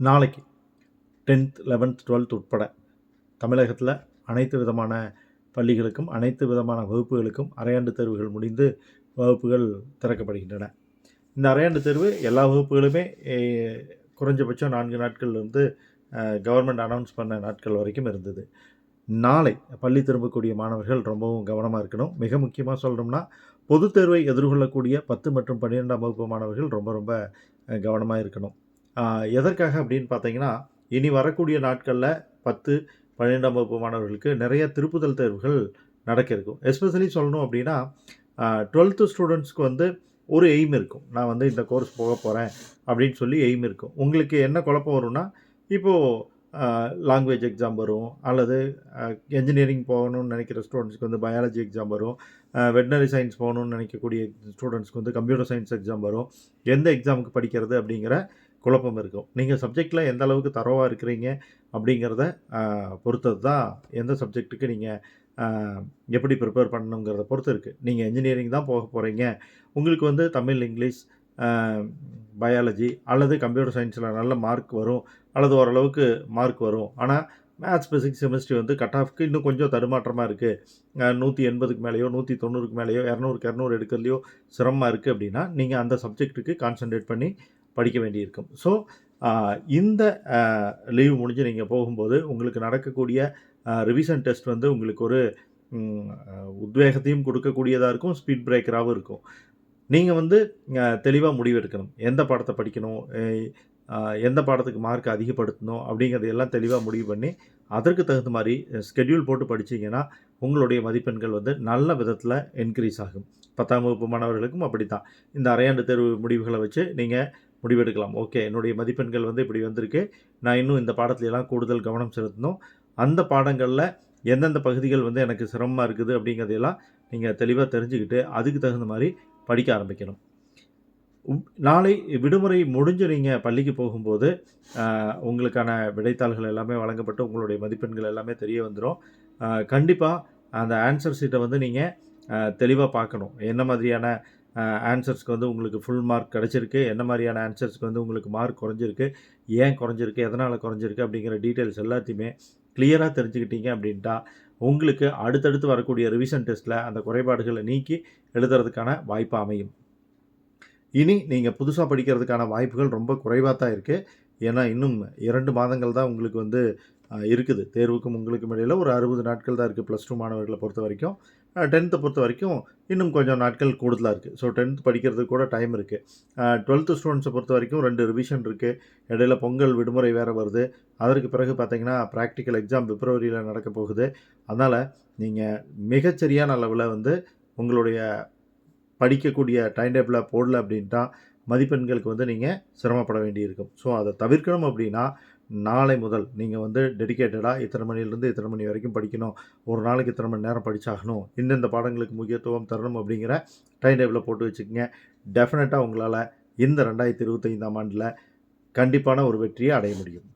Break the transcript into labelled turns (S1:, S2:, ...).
S1: நாளைக்கு 10th 11th 12th உட்பட தமிழகத்தில் அனைத்து விதமான பள்ளிகளுக்கும் அனைத்து விதமான வகுப்புகளுக்கும் அரையாண்டு தேர்வுகள் முடிந்து வகுப்புகள் திறக்கப்படுகின்றன. இந்த அரையாண்டு தேர்வு எல்லா வகுப்புகளுமே குறைஞ்சபட்சம் 4 நாட்கள்லேருந்து கவர்மெண்ட் அனௌன்ஸ் பண்ண நாட்கள் வரைக்கும் இருந்தது. நாளை பள்ளி திரும்பக்கூடிய மாணவர்கள் ரொம்பவும் கவனமாக இருக்கணும். மிக முக்கியமாக சொல்லணும்னா பொதுத் தேர்வை எதிர்கொள்ளக்கூடிய 10 மற்றும் 12ஆம் வகுப்பு மாணவர்கள் ரொம்ப ரொம்ப கவனமாக இருக்கணும். எதற்காக அப்படின்னு பார்த்தீங்கன்னா, இனி வரக்கூடிய நாட்களில் 10 12ஆம் வகுப்பு மாணவர்களுக்கு நிறைய திருப்புதல் தேர்வுகள் நடக்க இருக்கும். எஸ்பெஷலி சொல்லணும் அப்படின்னா 12th ஸ்டூடெண்ட்ஸ்க்கு வந்து ஒரு எய்ம் இருக்கும். நான் வந்து இந்த கோர்ஸ் போக போகிறேன் அப்படின்னு சொல்லி எய்ம் இருக்கும். உங்களுக்கு என்ன குழப்பம் வரும்னா, இப்போது லாங்குவேஜ் எக்ஸாம் வரும், அல்லது என்ஜினியரிங் போகணும்னு நினைக்கிற ஸ்டூடெண்ட்ஸ்க்கு வந்து பயாலஜி எக்ஸாம் வரும், வெட்னரி சயின்ஸ் போகணும்னு நினைக்கக்கூடிய ஸ்டூடெண்ட்ஸ்க்கு வந்து கம்ப்யூட்டர் சயின்ஸ் எக்ஸாம் வரும். எந்த எக்ஸாமுக்கு படிக்கிறது அப்படிங்கிற குழப்பம் இருக்கும். நீங்கள் சப்ஜெக்டில் எந்த அளவுக்கு தரோவாக இருக்கிறீங்க அப்படிங்கிறத பொறுத்தது தான் எந்த சப்ஜெக்ட்டுக்கு நீங்கள் எப்படி ப்ரிப்பேர் பண்ணணுங்கிறத பொறுத்து இருக்குது. நீங்கள் என்ஜினியரிங் தான் போக போகிறீங்க, உங்களுக்கு வந்து தமிழ், இங்கிலீஷ், பயாலஜி அல்லது கம்ப்யூட்டர் சயின்ஸில் நல்ல மார்க் வரும், அல்லது ஓரளவுக்கு மார்க் வரும். ஆனால் மேத்ஸ், ஃபிசிக்ஸ், கெமிஸ்ட்ரி வந்து கட் ஆஃப்க்கு இன்னும் கொஞ்சம் தடுமாற்றமாக இருக்குது, 180க்கு மேலேயோ 190க்கு மேலேயோ 200க்கு 200 எடுக்கிறதுலையோ சிரமமாக இருக்குது அப்படின்னா நீங்கள் அந்த சப்ஜெக்ட்டுக்கு கான்சன்ட்ரேட் பண்ணி படிக்க வேண்டியிருக்கும். ஸோ இந்த லீவ் முடிஞ்சு நீங்கள் போகும்போது உங்களுக்கு நடக்கக்கூடிய ரிவிஷன் டெஸ்ட் வந்து உங்களுக்கு ஒரு உத்வேகத்தையும் கொடுக்கக்கூடியதாக இருக்கும், ஸ்பீட் பிரேக்கராகவும் இருக்கும். நீங்கள் வந்து தெளிவாக முடிவெடுக்கணும். எந்த பாடத்தை படிக்கணும், எந்த பாடத்துக்கு மார்க் அதிகப்படுத்தணும் அப்படிங்கிறது எல்லாம் தெளிவாக முடிவு பண்ணி அதற்கு தகுந்த மாதிரி ஸ்கெட்யூல் போட்டு படித்தீங்கன்னா உங்களுடைய மதிப்பெண்கள் வந்து நல்ல விதத்தில் என்க்ரீஸ் ஆகும். 10ஆம் வகுப்பு மாணவர்களுக்கும் அப்படி தான். இந்த அரையாண்டு தேர்வு முடிவுகளை வச்சு நீங்கள் முடிவெடுக்கலாம். ஓகே, என்னுடைய மதிப்பெண்கள் வந்து இப்படி வந்திருக்கு, நான் இன்னும் இந்த பாடத்துலலாம் கூடுதல் கவனம் செலுத்தணும், அந்த பாடங்களில் எந்தெந்த பகுதிகள் வந்து எனக்கு சிரமமாக இருக்குது அப்படிங்கிறதையெல்லாம் நீங்கள் தெளிவாக தெரிஞ்சுக்கிட்டு அதுக்கு தகுந்த மாதிரி படிக்க ஆரம்பிக்கணும். நாளை விடுமுறை முடிஞ்சு நீங்கள் பள்ளிக்கு போகும்போது உங்களுக்கான விடைத்தாள்கள் எல்லாமே வழங்கப்பட்டு உங்களுடைய மதிப்பெண்கள் எல்லாமே தெரிய வந்துடும். கண்டிப்பாக அந்த ஆன்சர் ஷீட்டை வந்து நீங்கள் தெளிவாக பார்க்கணும். என்ன மாதிரியான ஆன்சர்ஸ்க்கு வந்து உங்களுக்கு ஃபுல் மார்க் கிடச்சிருக்கு, என்ன மாதிரியான ஆன்சர்ஸ்க்கு வந்து உங்களுக்கு மார்க் குறைஞ்சிருக்கு, ஏன் குறைஞ்சிருக்கு, எதனால் குறைஞ்சிருக்கு அப்படிங்கிற டீட்டெயில்ஸ் எல்லாத்தையுமே கிளியராக தெரிஞ்சுக்கிட்டீங்க அப்படின்ட்டா உங்களுக்கு அடுத்தடுத்து வரக்கூடிய ரிவிஷன் டெஸ்ட்டில் அந்த குறைபாடுகளை நீக்கி எழுதுறதுக்கான வாய்ப்பு அமையும். இனி நீங்கள் புதுசாக படிக்கிறதுக்கான வாய்ப்புகள் ரொம்ப குறைவாக தான் இருக்குது. ஏன்னா இன்னும் 2 மாதங்கள் தான் உங்களுக்கு வந்து இருக்குது. தேர்வுக்கும் உங்களுக்கும் இடையில் ஒரு 60 நாட்கள் தான் இருக்குது +2 மாணவர்களை பொறுத்த வரைக்கும். 10th பொறுத்த வரைக்கும் இன்னும் கொஞ்சம் நாட்கள் கூடுதலாக இருக்குது. ஸோ 10th படிக்கிறதுக்கு கூட டைம் இருக்குது. 12th ஸ்டூடெண்ட்ஸை பொறுத்த வரைக்கும் 2 ரிவிஷன் இருக்குது. இடையில பொங்கல் விடுமுறை வேறு வருது. அதற்கு பிறகு பார்த்திங்கன்னா ப்ராக்டிக்கல் எக்ஸாம் பிப்ரவரியில் நடக்க போகுது. அதனால் நீங்கள் மிகச்சரியான அளவில் வந்து உங்களுடைய படிக்கக்கூடிய டைம் டேபிளை போடல அப்படின்ட்டா மதிப்பெண்களுக்கு வந்து நீங்கள் சிரமப்பட வேண்டியிருக்கும். ஸோ அதை தவிர்க்கணும் அப்படின்னா நாளை முதல் நீங்கள் வந்து டெடிக்கேட்டடாக இத்தனை மணிலேருந்து இத்தனை மணி வரைக்கும் படிக்கணும், ஒரு நாளைக்கு இத்தனை மணி நேரம் படித்தாகணும், இந்தந்த பாடங்களுக்கு முக்கியத்துவம் தரணும் அப்படிங்கிற டைம் டேபிளை போட்டு வச்சுக்கோங்க. டெஃபினட்டாக உங்களால் இந்த 2025ஆம் ஆண்டில் கண்டிப்பான ஒரு வெற்றியை அடைய முடியும்.